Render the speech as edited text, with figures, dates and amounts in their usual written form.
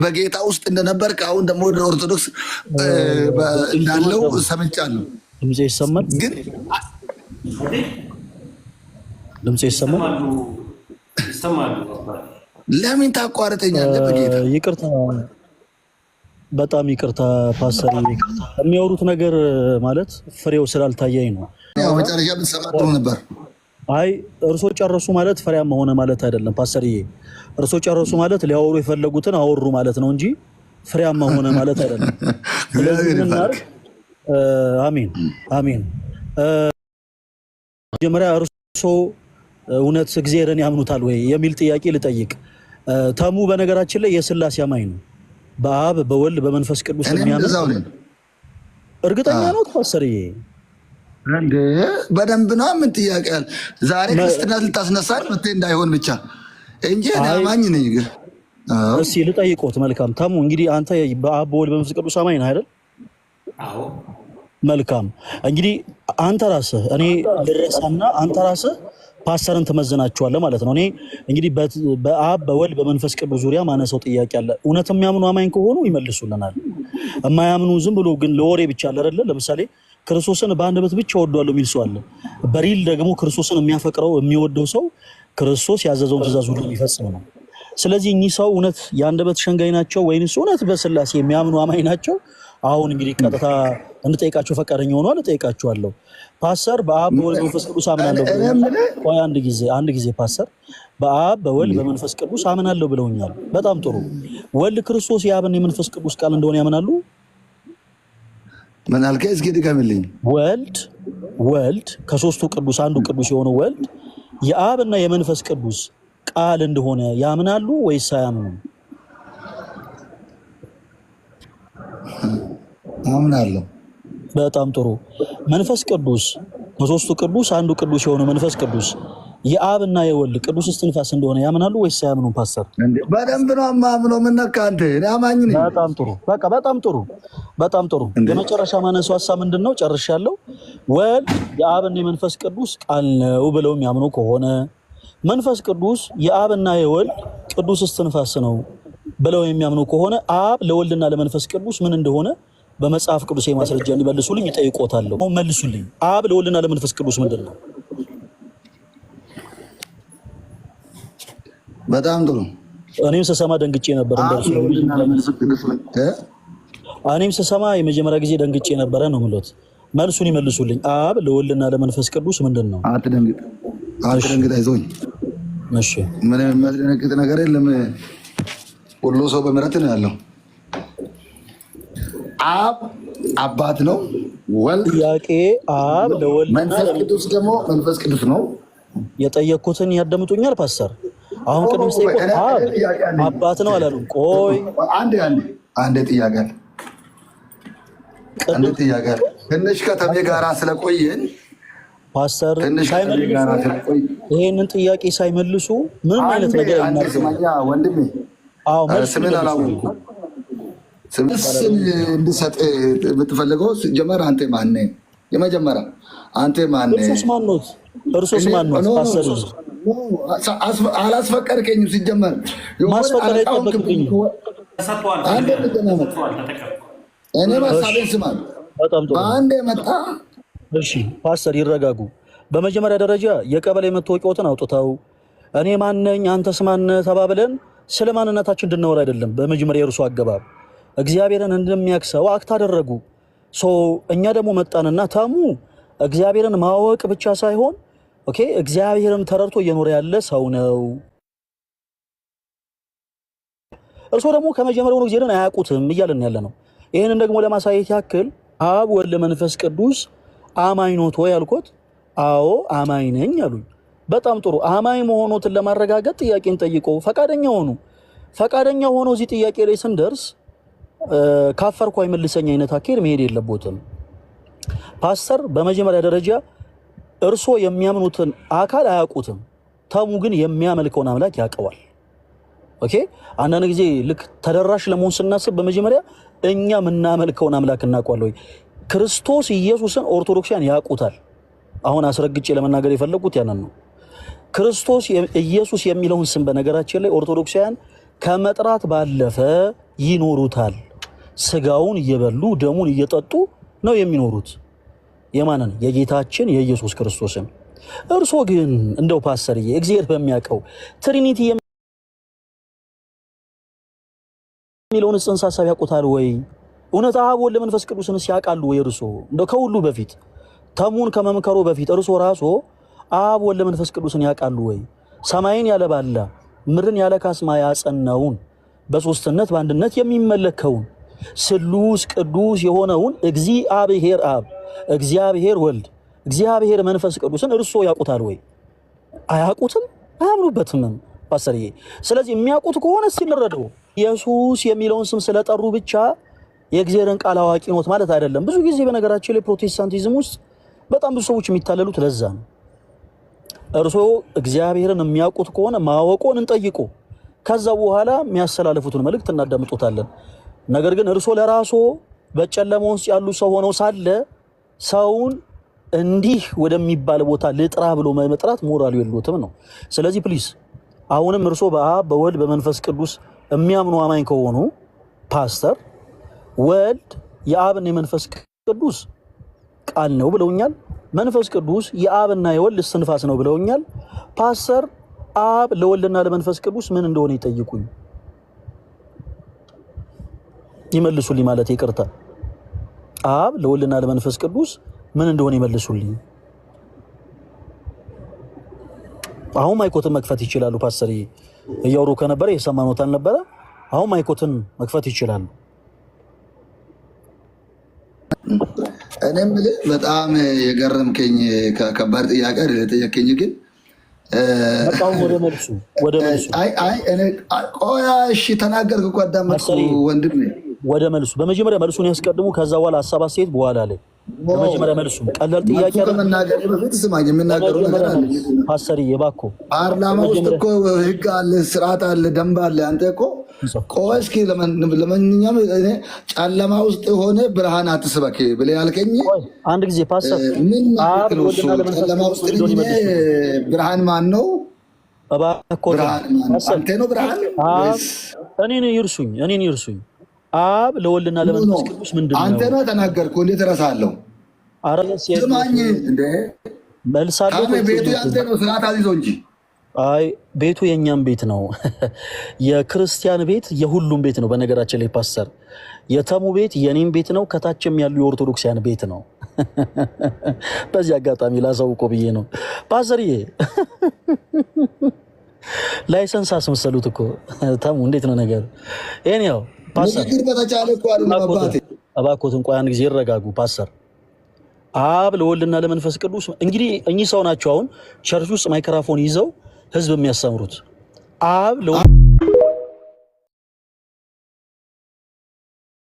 በጌታ ውስጥ እንደነበርክ አሁን ደግሞ ወደ ኦርቶዶክስ እንዳለው ሰምቻለሁ። ድምጼ ይሰማል? ግን ድምጼ ይሰማል? ለምን ታቋርጠኛለህ? በጌታ ይቅርታ፣ በጣም ይቅርታ ፓስተር። የሚያወሩት ነገር ማለት ፍሬው ስላልታየኝ ነው። ያው መጨረሻ ብትሰማ ጥሩ ነበር። አይ እርሶ ጨረሱ ማለት ፍሬያማ ሆነ ማለት አይደለም ፓስተርዬ። እርሶ ጨረሱ ማለት ሊያወሩ የፈለጉትን አወሩ ማለት ነው እንጂ ፍሬያማ ሆነ ማለት አይደለም። አሜን አሜን። መጀመሪያ እርሶ እውነት እግዚአብሔርን ያምኑታል ወይ የሚል ጥያቄ ልጠይቅ። ተሙ በነገራችን ላይ የሥላሴ አማኝ ነው። በአብ በወልድ በመንፈስ ቅዱስ የሚያምን እርግጠኛ ነው ፓስተርዬ? እንዴ በደንብ ነው። ምን ጥያቄ አለ? ዛሬ ክርስትና ልታስነሳል መጥተህ እንዳይሆን ብቻ እንጂ አማኝ ነኝ። ግን እሺ ልጠይቅዎት። መልካም ተሙ፣ እንግዲህ አንተ በአብ በወልድ በመንፈስ ቅዱስ አማኝ ነህ አይደል? አዎ። መልካም እንግዲህ አንተ ራስህ እኔ ልረሳና አንተ ራስህ ፓስተርን ትመዝናቸዋለህ ማለት ነው። እኔ እንግዲህ በአብ በወልድ በመንፈስ ቅዱስ ዙሪያ ማነሳው ጥያቄ አለ። እውነት የሚያምኑ አማኝ ከሆኑ ይመልሱልናል። የማያምኑ ዝም ብሎ ግን ለወሬ ብቻ አለ አይደል? ለምሳሌ ክርስቶስን በአንደበት ብቻ ወደዋለሁ የሚል ሰው አለ። በሪል ደግሞ ክርስቶስን የሚያፈቅረው የሚወደው ሰው ክርስቶስ ያዘዘውን ትእዛዝ ሁሉ የሚፈጽም ነው። ስለዚህ እኚህ ሰው እውነት የአንደበት ሸንጋይ ናቸው ወይንስ እውነት በሥላሴ የሚያምኑ አማኝ ናቸው? አሁን እንግዲህ ቀጥታ እንጠይቃቸው ፈቃደኛ ሆኗል። እጠይቃቸዋለሁ። ፓስተር በአብ በወልድ በመንፈስ ቅዱስ አምናለሁ ብለውኛል። ቆይ አንድ ጊዜ ፓስተር በአብ በወልድ በመንፈስ ቅዱስ አምናለሁ ብለውኛል። በጣም ጥሩ። ወልድ ክርስቶስ የአብና የመንፈስ ቅዱስ ቃል እንደሆነ ያምናሉ? ምን አልከኝ? እስኪ ድገምልኝ። ወልድ ከሶስቱ ቅዱስ አንዱ ቅዱስ የሆነው ወልድ የአብና የመንፈስ ቅዱስ ቃል እንደሆነ ያምናሉ ወይስ አያምኑም? አምናለሁ። በጣም ጥሩ። መንፈስ ቅዱስ ከሶስቱ ቅዱስ አንዱ ቅዱስ የሆነው መንፈስ ቅዱስ የአብና የወልድ ቅዱስ እስትንፋስ እንደሆነ ያምናሉ ወይስ አያምኑም? ፓስተር በደንብ ነው የማምነው። ምን ነካ አንተ? እኔ አማኝ ነኝ። በጣም ጥሩ። በቃ በጣም ጥሩ። የመጨረሻ ማነሳው ሐሳብ ምንድነው? ጨርሻለሁ። ወልድ የአብና የመንፈስ ቅዱስ ቃል ነው ብለው የሚያምኑ ከሆነ መንፈስ ቅዱስ የአብና የወልድ ቅዱስ እስትንፋስ ነው ብለው የሚያምኑ ከሆነ አብ ለወልድና ለመንፈስ ቅዱስ ምን እንደሆነ በመጽሐፍ ቅዱስ ማስረጃ እንዲመልሱልኝ እጠይቅዎታለሁ። መልሱልኝ። አብ ለወልድና ለመንፈስ ቅዱስ ምንድን ነው? በጣም ጥሩ። እኔም ስሰማ ደንግጬ ነበር። እኔም ስሰማ የመጀመሪያ ጊዜ ደንግጬ ነበረ ነው የምልዎት። መልሱን ይመልሱልኝ። አብ ለወልድና ለመንፈስ ቅዱስ ምንድን ነው? አትደንግጥ፣ አይዞኝ። እሺ፣ ምንም የሚያስደነግጥ ነገር የለም። ሁሉ ሰው በምህረት ነው ያለው። አብ አባት ነው። ወልድ ጥያቄ አብ ለወልድ መንፈስ ቅዱስ ደግሞ መንፈስ ቅዱስ ነው። የጠየኩትን ያዳምጡኛል ፓስተር? አሁን ቅዱስ ጠይቆ አብ አባት ነው አላሉም? ቆይ አንድ ጥያቄ ትንሽ ከተሜ ጋራ ስለቆየን ፓስተር ይሄንን ጥያቄ ሳይመልሱ ምንም አይነት ነገር ይናገራል። ወንድሜ ስምን አላወኩም። ስምን እንድሰጥ የምትፈልገው ጀመር። አንተ ማነህ? የመጀመሪያ አንተ ማነህ? እርሱስ ማን ነው? ፓስተር አላስፈቀድከኝም። ሲጀመር ማስፈቀድ አይጠበቅብኝም። እኔ ሀሳቤን ስማ። በአንድ የመጣ እሺ፣ ፓስተር ይረጋጉ። በመጀመሪያ ደረጃ የቀበሌ መታወቂያዎትን አውጥተው እኔ ማነኝ አንተስ ማነህ ተባብለን ስለ ማንነታችን እንድናወራ አይደለም። በመጀመሪያ የእርሱ አገባብ እግዚአብሔርን እንደሚያክሰው አክት አደረጉ። እኛ ደግሞ መጣንና ተሙ እግዚአብሔርን ማወቅ ብቻ ሳይሆን እግዚአብሔርን ተረድቶ እየኖረ ያለ ሰው ነው። እርሶ ደግሞ ከመጀመሪያው እግዚአብሔርን አያውቁትም እያልን ያለ ነው። ይህንን ደግሞ ለማሳየት ያክል አብ ወልድ መንፈስ ቅዱስ አማኝ ኖት ወይ አልኩት። አዎ አማኝ ነኝ አሉኝ። በጣም ጥሩ። አማኝ መሆኖትን ለማረጋገጥ ጥያቄን ጠይቆ ፈቃደኛ ሆኑ። ፈቃደኛ ሆኖ እዚህ ጥያቄ ላይ ስንደርስ ካፈርኩ አይመልሰኝ አይነት አካሄድ መሄድ የለቦትም። ፓስተር በመጀመሪያ ደረጃ እርሶ የሚያምኑትን አካል አያውቁትም። ተሙ ግን የሚያመልከውን አምላክ ያውቀዋል። አንዳንድ ጊዜ ልክ ተደራሽ ለመሆን ስናስብ በመጀመሪያ እኛ የምናመልከውን አምላክ እናውቀዋለን ወይ? ክርስቶስ ኢየሱስን ኦርቶዶክሳውያን ያውቁታል። አሁን አስረግጬ ለመናገር የፈለጉት ያንን ነው። ክርስቶስ ኢየሱስ የሚለውን ስም በነገራችን ላይ ኦርቶዶክሳውያን ከመጥራት ባለፈ ይኖሩታል። ስጋውን እየበሉ ደሙን እየጠጡ ነው የሚኖሩት። የማንን? የጌታችን የኢየሱስ ክርስቶስን። እርሶ ግን እንደው ፓስተርዬ እግዚአብሔር በሚያውቀው ትሪኒቲ የሚለውን ጽንሰ ሐሳብ ያውቁታል ወይ? እውነት አብ ወልድ መንፈስ ቅዱስን ያውቃሉ ወይ? እርሶ እንደው ከሁሉ በፊት ተሙን ከመምከሩ በፊት እርሶ ራሶ አብ ወልድ መንፈስ ቅዱስን ያውቃሉ ወይ? ሰማይን ያለ ባላ ምድርን ያለ ካስማ ያጸናውን በሶስትነት በአንድነት የሚመለከውን ስሉስ ቅዱስ የሆነውን እግዚአብሔር አብ፣ እግዚአብሔር ወልድ፣ እግዚአብሔር መንፈስ ቅዱስን እርሶ ያውቁታል ወይ? አያውቁትም፣ አያምኑበትም ፓስተርዬ። ስለዚህ የሚያውቁት ከሆነ ሲንረደው ኢየሱስ የሚለውን ስም ስለጠሩ ብቻ የእግዚአብሔርን ቃል አዋቂ ኖት ማለት አይደለም። ብዙ ጊዜ በነገራችን ላይ ፕሮቴስታንቲዝም ውስጥ በጣም ብዙ ሰዎች የሚታለሉት ለዛ ነው። እርሶ እግዚአብሔርን የሚያውቁት ከሆነ ማወቆን እንጠይቁ፣ ከዛ በኋላ የሚያስተላልፉትን መልእክት እናዳምጡታለን። ነገር ግን እርሶ ለራሶ በጨለማ ውስጥ ያሉ ሰው ሆነው ሳለ ሰውን እንዲህ ወደሚባል ቦታ ልጥራ ብሎ መጥራት ሞራሉ የሉትም ነው። ስለዚህ ፕሊዝ አሁንም እርሶ በአብ በወልድ በመንፈስ ቅዱስ የሚያምኑ አማኝ ከሆኑ ፓስተር ወልድ የአብና የመንፈስ ቅዱስ ቃል ነው ብለውኛል። መንፈስ ቅዱስ የአብና የወልድ እስትንፋስ ነው ብለውኛል። ፓስተር አብ ለወልድና ለመንፈስ ቅዱስ ምን እንደሆነ ይጠይቁኝ፣ ይመልሱልኝ ማለት ይቅርታ። አብ ለወልድና ለመንፈስ ቅዱስ ምን እንደሆነ ይመልሱልኝ። አሁን ማይኮትን መክፈት ይችላሉ። ፓስተር እያወሩ ከነበረ የሰማኖት አልነበረ። አሁን ማይኮትን መክፈት ይችላሉ። እኔም በጣም የገረምከኝ ከባድ ጥያቄ ጠየቀኝ። ግን በጣም ወደ መልሱ ቆያ እሺ ተናገርክ እኮ አዳመጥኩ ወንድም። ወደ መልሱ በመጀመሪያ መልሱን ያስቀድሙ፣ ከዛ በኋላ ሀሳብ አስተያየት በኋላ ላይ በመጀመሪያ መልሱ ቀላል ጥያቄ አለ። ከመናገር በፊት ስማኝ፣ የምናገረው ነገር አለ። ፓስተርዬ እባክዎ ፓርላማ ውስጥ እኮ ህግ አለ፣ ስርዓት አለ፣ ደንብ አለ። አንተ እኮ ቆይ እስኪ ለማንኛውም እኔ ጨለማ ውስጥ ሆነ ብርሃን አትስበክ ብለህ ያልከኝ አንድ ጊዜ ፓስተር ምን ማለት ነው? ጨለማ ውስጥ ብርሃን ማን ነው? አንተ ነው ብርሃን? እኔን ይርሱኝ። አብ ለወልድና ለመንፈስ ቅዱስ ምንድን ነው? አንተ ነው ተናገርኩ። እንዴት እረሳለሁ? ስማኝ እንደ መልሳለሁ። ቤቱ ያንተ ነው፣ ስርዓት አዚዞ እንጂ። አይ ቤቱ የኛም ቤት ነው። የክርስቲያን ቤት የሁሉም ቤት ነው። በነገራችን ላይ ፓስተር የተሙ ቤት የኔም ቤት ነው። ከታችም ያሉ የኦርቶዶክሲያን ቤት ነው። በዚህ አጋጣሚ ላሳውቆ ብዬ ነው ፓስተርዬ። ላይሰንስ አስመሰሉት እኮ ተሙ። እንዴት ነው ነገር? ይሄን ያው ፓስተር እባክዎትን ቆይ አንድ ጊዜ ይረጋጉ ፓስተር። አብ ለወልድና ለመንፈስ ቅዱስ እንግዲህ እኚህ ሰው ናቸው አሁን ቸርች ውስጥ ማይክራፎን ይዘው ህዝብ የሚያስተምሩት። አብ